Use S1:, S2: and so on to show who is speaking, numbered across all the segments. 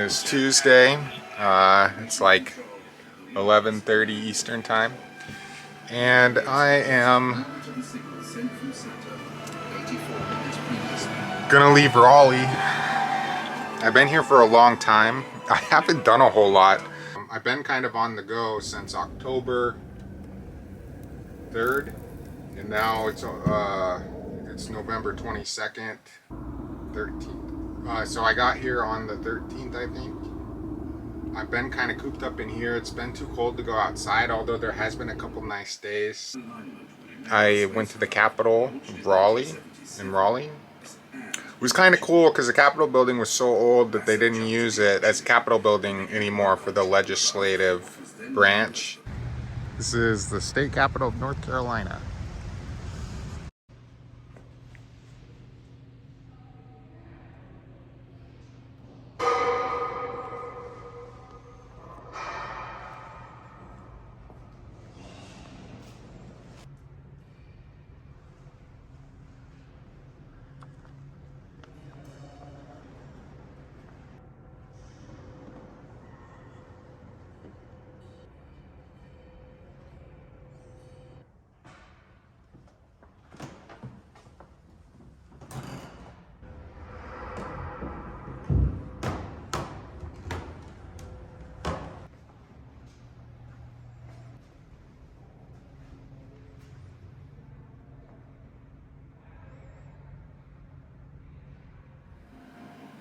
S1: is Tuesday. It's like 11:30 Eastern time, and I am gonna leave Raleigh. I've been here for a long time. I haven't done a whole lot. I've been kind of on the go since October 3rd, and now it's November 22nd, 13th. So I got here on the 13th, I think. I've been kind of cooped up in here. It's been too cold to go outside, although there has been a couple nice days. I went to the Capitol, Raleigh. It was kind of cool because the Capitol building was so old that they didn't use it as a Capitol building anymore for the legislative branch. This is the state capital of North Carolina.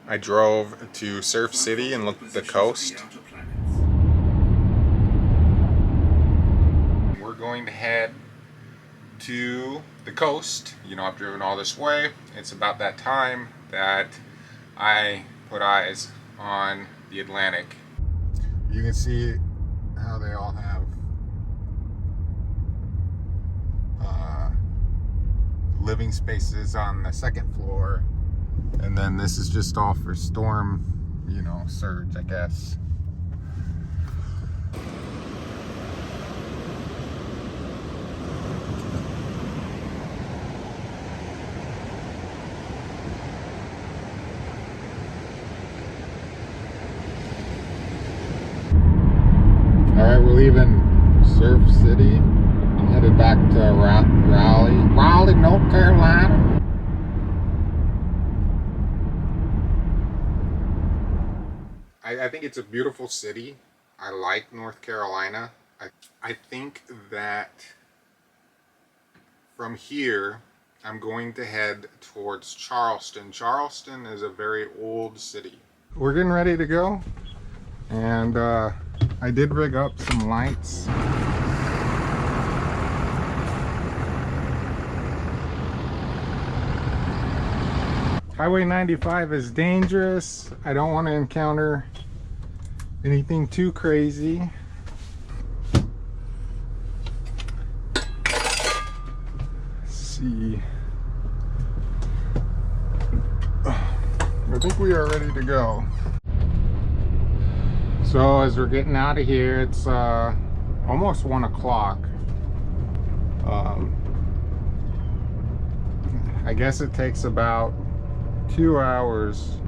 S1: I drove to Surf City and looked at the coast. We're going to head to the coast. You know, I've driven all this way. It's about that time that I put eyes on the Atlantic. You can see how they all have living spaces on the second floor. And then this is just all for storm, you know, surge, I guess. Alright, we're leaving Surf City and headed back to Raleigh, North Carolina. I think it's a beautiful city. I like North Carolina. I think that from here, I'm going to head towards Charleston. Charleston is a very old city. We're getting ready to go. And I did rig up some lights. Highway 95 is dangerous. I don't want to encounter anything too crazy. Let's see. I think we are ready to go. So as we're getting out of here, it's almost 1 o'clock. I guess it takes about 2 hours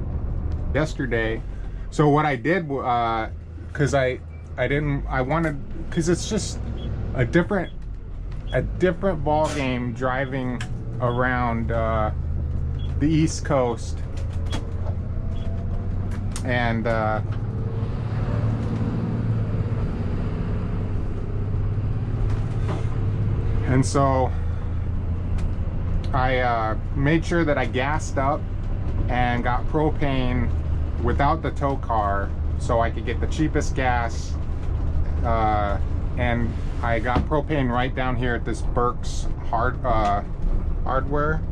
S1: yesterday. So what I did, because I wanted, because it's just a different ball game driving around the East Coast, and so I made sure that I gassed up and got propane without the tow car so I could get the cheapest gas, and I got propane right down here at this Burke's hardware.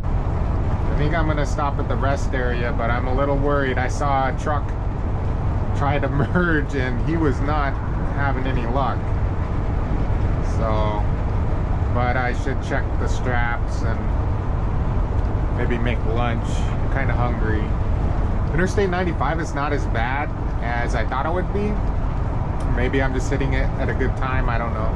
S1: I think I'm gonna stop at the rest area, but I'm a little worried. I saw a truck try to merge and he was not having any luck. So, but I should check the straps and maybe make lunch. I'm kind of hungry. Interstate 95 is not as bad as I thought it would be. Maybe I'm just hitting it at a good time, I don't know.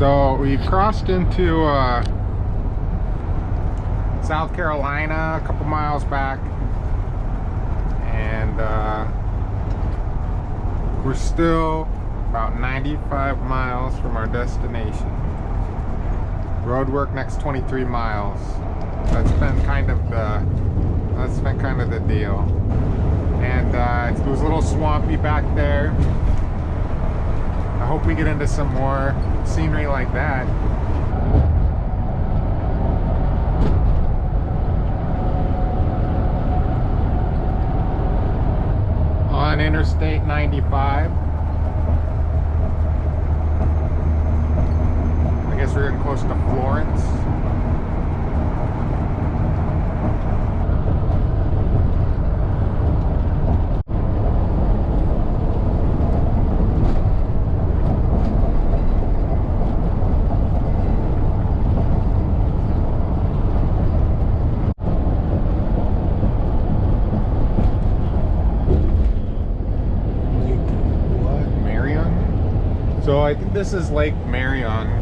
S1: So we crossed into South Carolina a couple miles back, and we're still about 95 miles from our destination. Roadwork next 23 miles. That's been kind of the deal. And it was a little swampy back there. I hope we get into some more scenery like that. On Interstate 95. I guess we're getting close to Florence. So I think this is Lake Marion.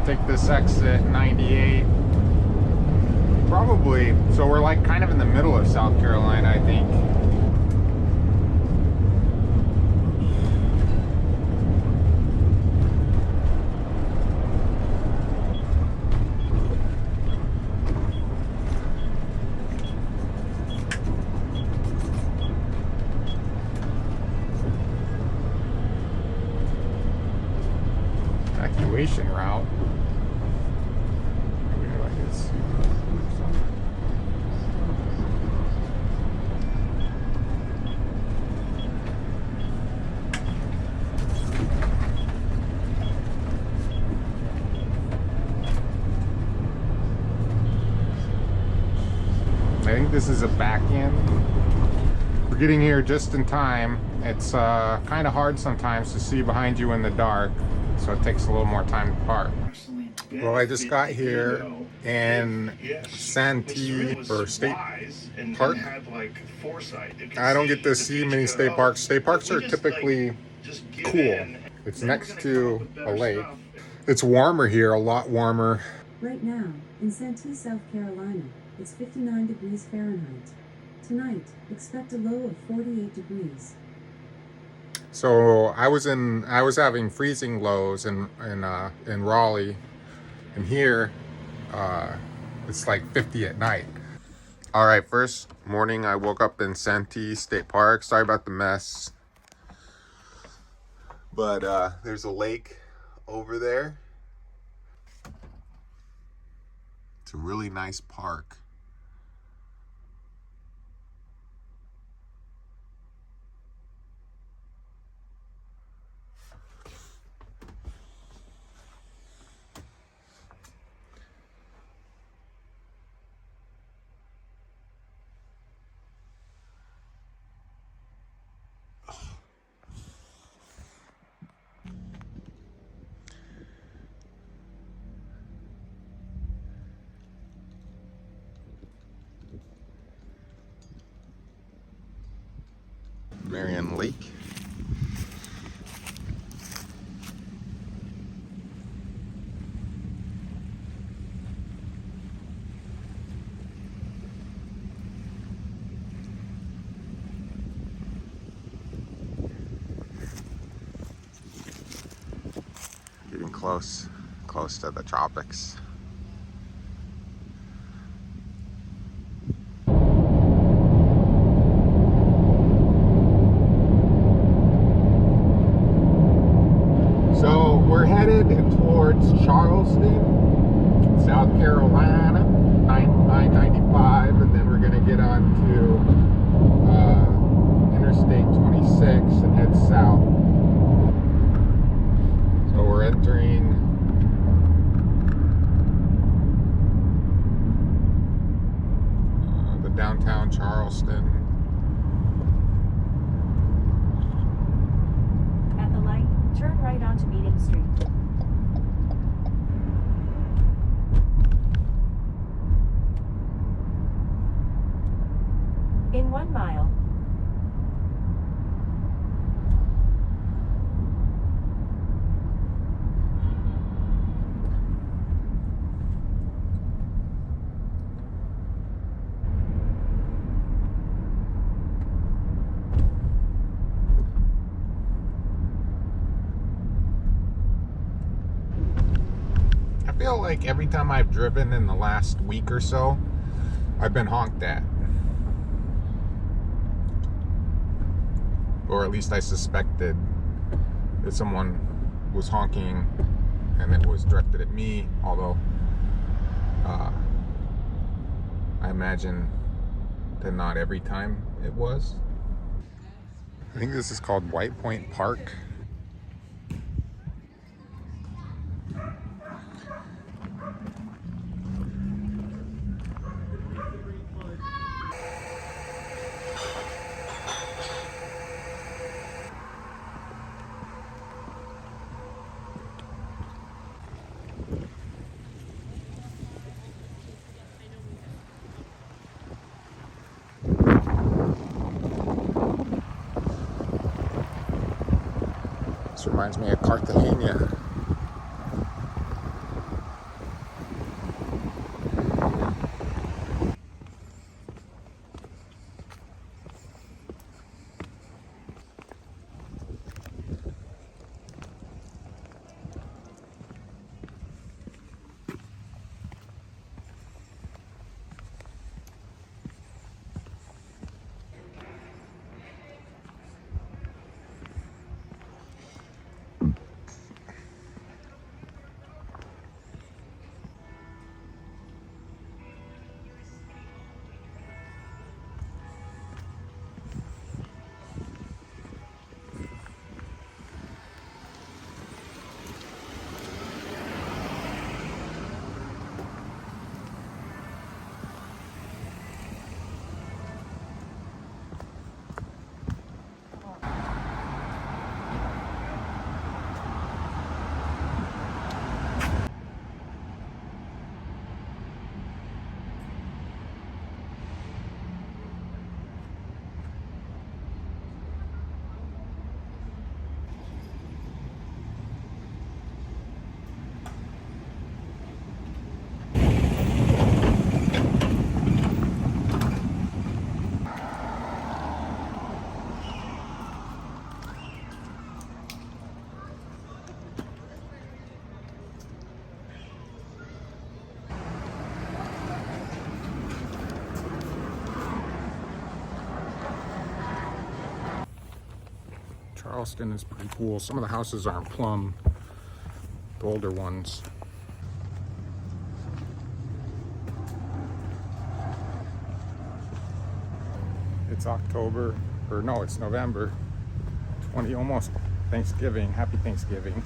S1: Take this exit 98 probably, so we're like kind of in the middle of South Carolina, I think. Evacuation route. I think this is a back end. We're getting here just in time. It's kind of hard sometimes to see behind you in the dark, so it takes a little more time to park. Well, I just got here in Santee for State Park. I don't get to see many state parks. State parks are typically cool. It's next to a lake. It's warmer here, a lot warmer.
S2: Right now, in Santee, South Carolina, it's 59 degrees Fahrenheit. Tonight, expect a low of 48 degrees.
S1: So I was having freezing lows in Raleigh, and here it's like 50 at night. All right, first morning I woke up in Santee State Park. Sorry about the mess, but there's a lake over there. It's a really nice park. Marion Lake. Getting close to the tropics. So we're headed towards Charleston, South Carolina, 995, and then we're going to get on to Interstate 26 and head south. So we're entering
S3: onto Meeting Street. In 1 mile,
S1: I feel like every time I've driven in the last week or so, I've been honked at. Or at least I suspected that someone was honking and it was directed at me, although I imagine that not every time it was. I think this is called White Point Park. This reminds me of Cartagena. Charleston is pretty cool. Some of the houses aren't plumb, the older ones. It's October, or no, it's November 20, almost Thanksgiving. Happy Thanksgiving.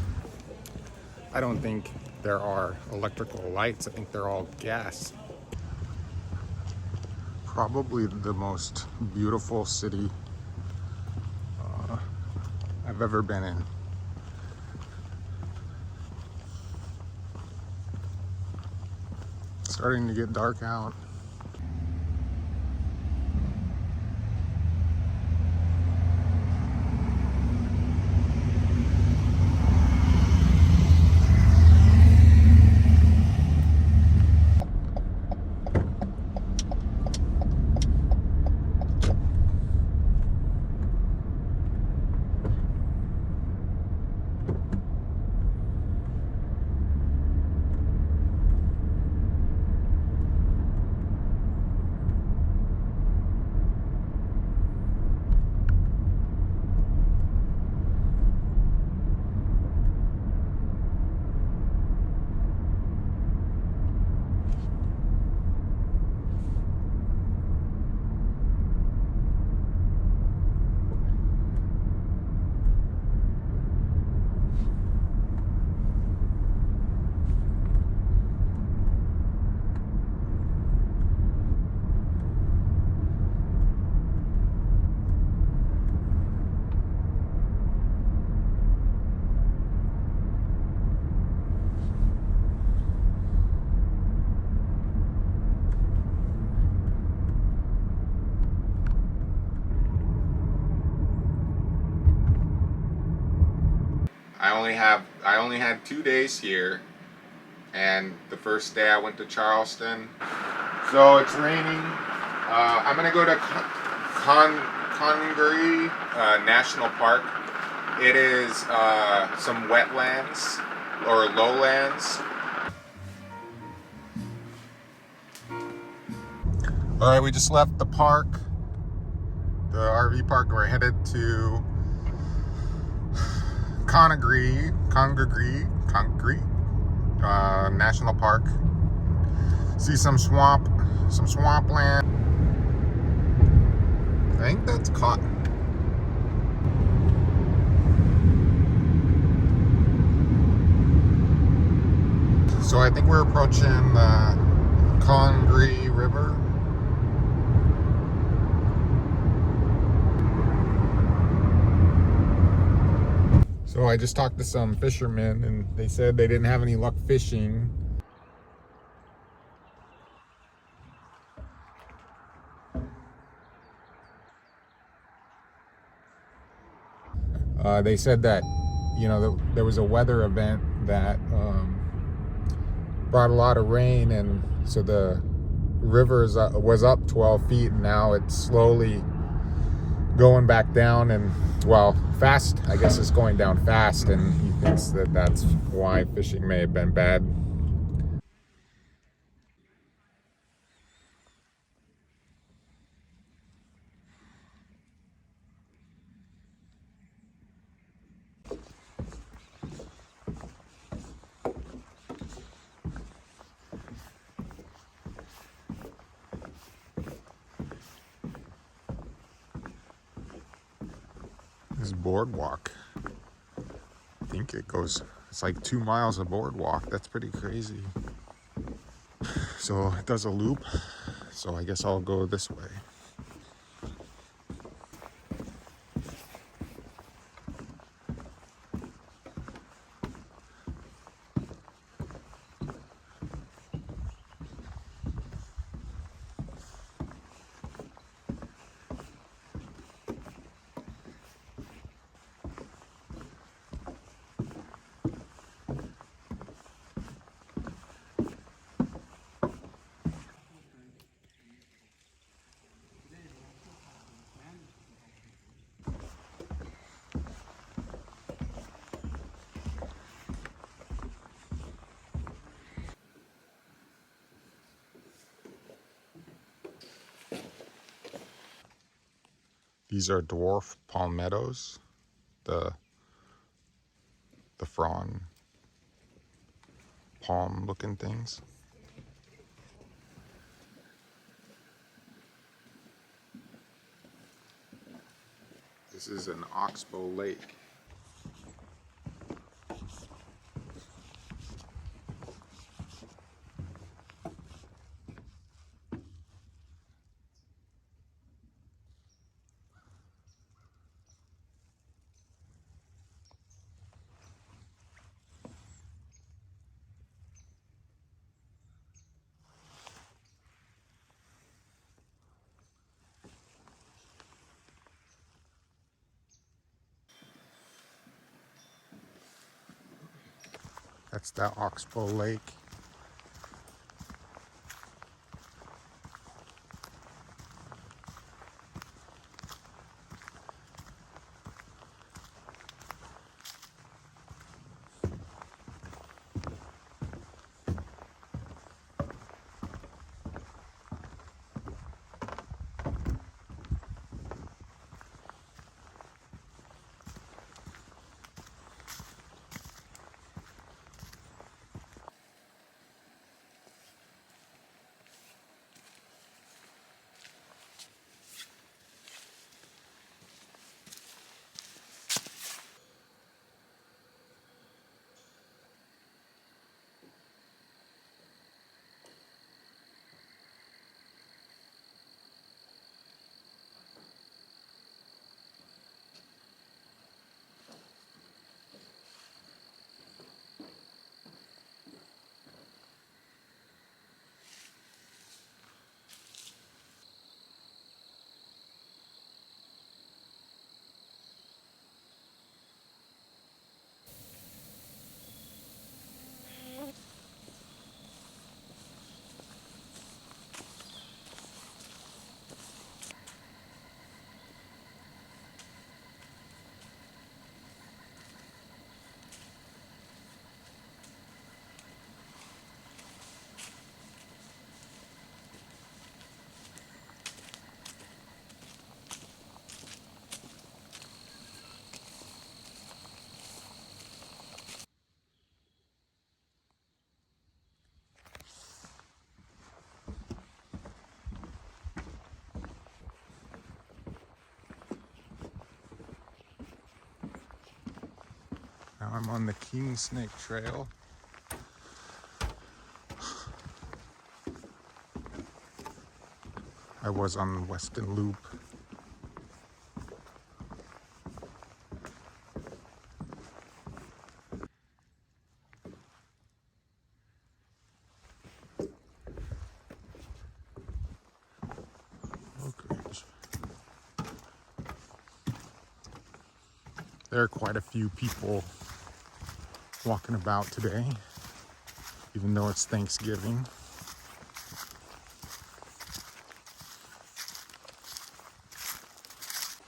S1: I don't think there are electrical lights. I think they're all gas. Probably the most beautiful city I've ever been in. It's starting to get dark out. I only had 2 days here, and the first day I went to Charleston. So it's raining. I'm gonna go to Congaree National Park. It is some wetlands or lowlands. All right, we just left the park, the RV park, and we're headed to Congaree National Park. See some swampland. I think that's cotton. So I think we're approaching the Congaree River. So I just talked to some fishermen, and they said they didn't have any luck fishing. They said that, you know, there was a weather event that brought a lot of rain, and so the river was up 12 feet, and now it's slowly going back down, and well, fast. I guess it's going down fast, and he thinks that that's why fishing may have been bad. This boardwalk, I think it's like 2 miles of boardwalk. That's pretty crazy. So it does a loop, so I guess I'll go this way. These are dwarf palmettos, the frond palm looking things. This is an oxbow lake. That's that oxbow lake. Now I'm on the Kingsnake Trail. I was on Weston Loop. Okay. There are quite a few people walking about today, even though it's Thanksgiving.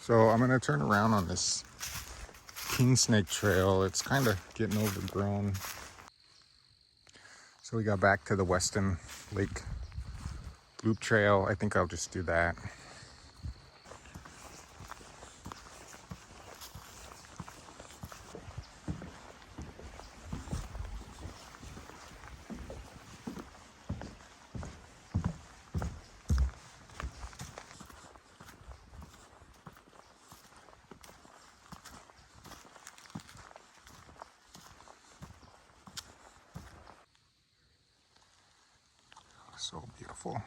S1: So I'm gonna turn around on this Kingsnake Trail. It's kind of getting overgrown. So we got back to the Weston Lake Loop Trail. I think I'll just do that. So beautiful.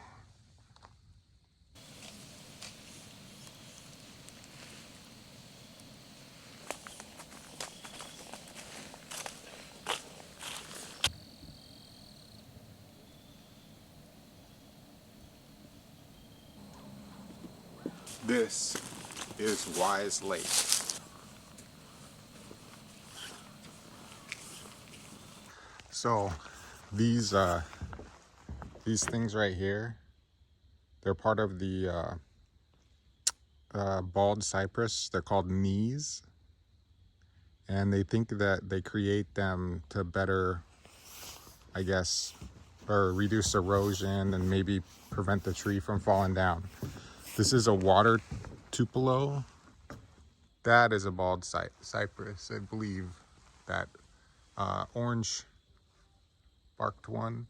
S1: This is Wise Lake. So these things right here, they're part of the bald cypress. They're called knees, and they think that they create them to better, I guess, or reduce erosion and maybe prevent the tree from falling down. This is a water Tupelo. That is a bald cypress, I believe. That orange barked one.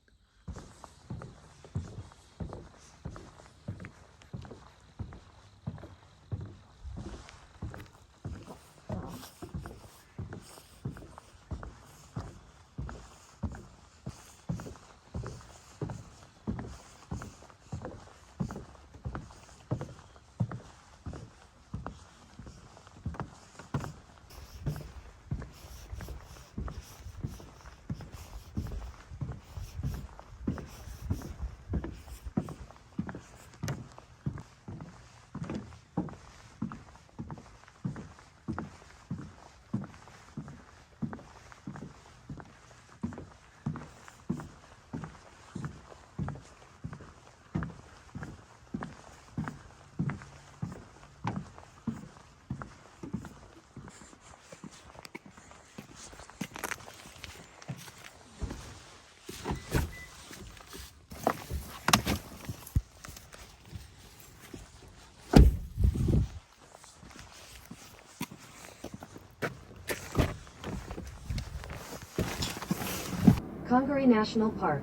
S2: Congaree National Park.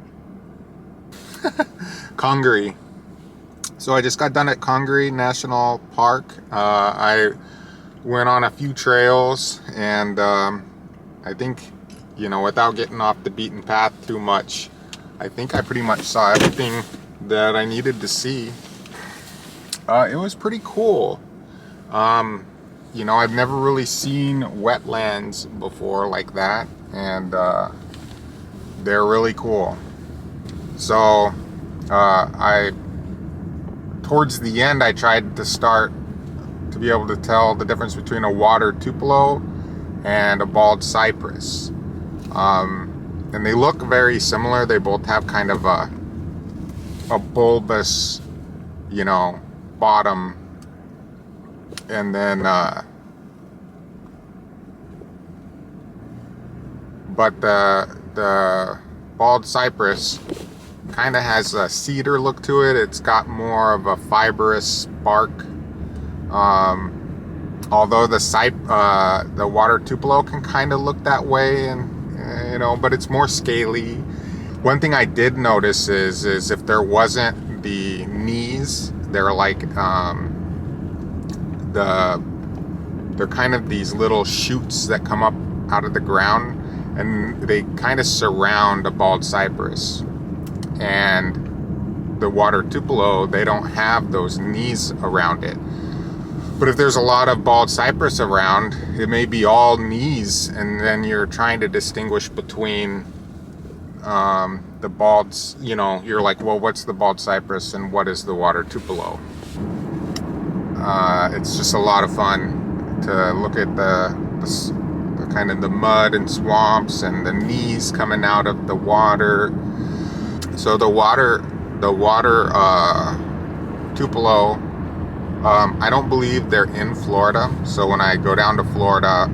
S1: Congaree. So I just got done at Congaree National Park. I went on a few trails, and I think, you know, without getting off the beaten path too much, I think I pretty much saw everything that I needed to see. It was pretty cool. You know, I've never really seen wetlands before like that, and they're really cool. So towards the end, I tried to start to be able to tell the difference between a water Tupelo and a bald cypress. And they look very similar. They both have kind of a bulbous, you know, bottom, and then but the bald cypress kind of has a cedar look to it. It's got more of a fibrous bark. Although the water Tupelo can kind of look that way, and you know, but it's more scaly. One thing I did notice is if there wasn't the knees, they're like they're kind of these little shoots that come up out of the ground, and they kind of surround a bald cypress. And the water Tupelo, they don't have those knees around it. But if there's a lot of bald cypress around, it may be all knees, and then you're trying to distinguish between the balds. You know, you're like, well, what's the bald cypress and what is the water Tupelo? It's just a lot of fun to look at the kind of the mud and swamps and the knees coming out of the water. So the water Tupelo, I don't believe they're in Florida. So when I go down to Florida,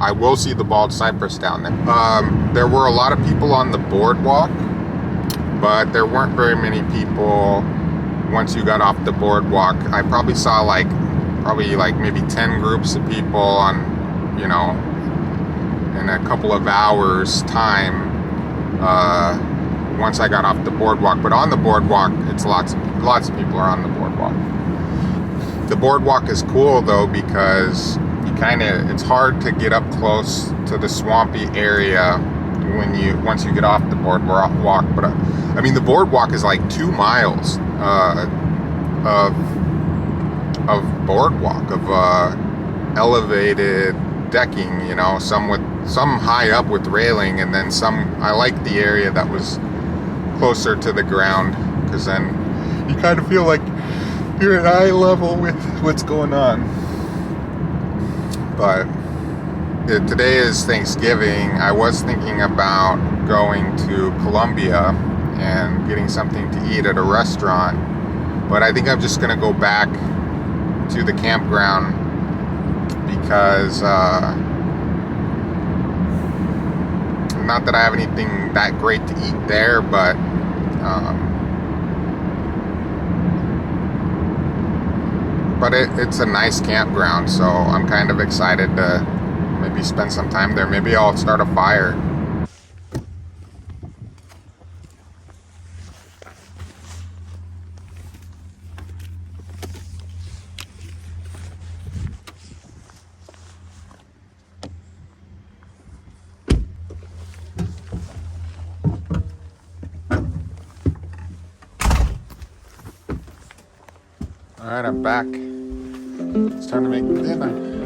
S1: I will see the bald cypress down there. There were a lot of people on the boardwalk, but there weren't very many people once you got off the boardwalk. I probably saw like maybe 10 groups of people on, you know, in a couple of hours time, once I got off the boardwalk. But on the boardwalk, it's lots of people are on the boardwalk. The boardwalk is cool though, because it's hard to get up close to the swampy area once you get off the boardwalk. But I mean, the boardwalk is like 2 miles of boardwalk, of elevated decking, you know, some high up with railing, and then some. I like the area that was closer to the ground, because then you kind of feel like you're at eye level with what's going on. But today is Thanksgiving. I was thinking about going to Columbia and getting something to eat at a restaurant, but I think I'm just gonna go back to the campground, because not that I have anything that great to eat there, but it's a nice campground, so I'm kind of excited to maybe spend some time there. Maybe I'll start a fire. Alright, I'm back. It's time to make dinner.